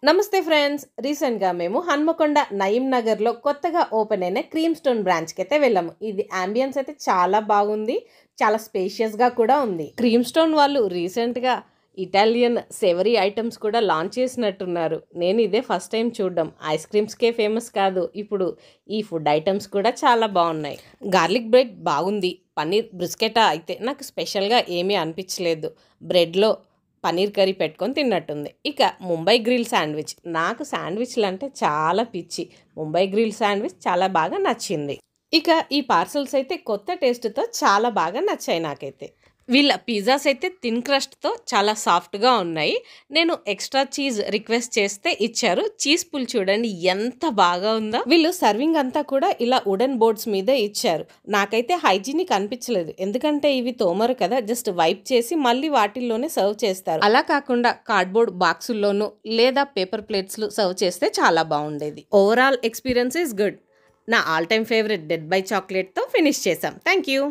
నమస్తే ఫ్రెండ్స్. రీసెంట్‌గా మేము హన్మకొండ నయీం నగర్‌లో కొత్తగా ఓపెన్ అయిన క్రీమ్ స్టోన్ బ్రాంచ్‌కి అయితే వెళ్ళాము. ఇది యాంబియన్స్ అయితే చాలా బాగుంది. చాలా స్పేషియస్‌గా కూడా ఉంది. క్రీమ్ స్టోన్ వాళ్ళు రీసెంట్‌గా ఇటాలియన్ సేవరీ ఐటెమ్స్ కూడా లాంచ్ చేసినట్టున్నారు. నేను ఇదే ఫస్ట్ టైం చూడడం. ఐస్ క్రీమ్స్‌కే ఫేమస్ కాదు. ఇప్పుడు ఈ ఫుడ్ ఐటెమ్స్ కూడా చాలా బాగున్నాయి. గార్లిక్ బ్రెడ్ బాగుంది. పన్నీర్ బ్రిస్కెటా అయితే నాకు స్పెషల్‌గా ఏమీ అనిపించలేదు. బ్రెడ్‌లో పన్నీర్ కర్రీ పెట్టుకొని తిన్నట్టుంది. ఇక ముంబై గ్రిల్ శాండ్విచ్. నాకు శాండ్విచ్‌లు అంటే చాలా పిచ్చి. ముంబై గ్రిల్ శాండ్విచ్ చాలా బాగా నచ్చింది. ఇక ఈ పార్సెల్స్ అయితే కొత్త టేస్ట్‌తో చాలా బాగా నచ్చాయి నాకైతే. వీళ్ళ పిజ్జాస్ అయితే థిన్ క్రస్ట్‌తో చాలా సాఫ్ట్‌గా ఉన్నాయి. నేను ఎక్స్ట్రా చీజ్ రిక్వెస్ట్ చేస్తే ఇచ్చారు. చీజ్ పుల్ చూడండి ఎంత బాగా ఉందో. వీళ్ళు సర్వింగ్ అంతా కూడా ఇలా వుడెన్ బోర్డ్స్ మీద ఇచ్చారు. నాకైతే హైజీనిక్ అనిపించలేదు. ఎందుకంటే ఇవి తోమరు కదా, జస్ట్ వైప్ చేసి మళ్ళీ వాటిల్లోనే సర్వ్ చేస్తారు. అలా కాకుండా కార్డ్బోర్డ్ బాక్సుల్లోనూ లేదా పేపర్ ప్లేట్స్‌లో సర్వ్ చేస్తే చాలా బాగుండేది. Overall experience is good. నా all time favourite death by చాక్లెట్‌తో ఫినిష్ చేసాం. Thank you.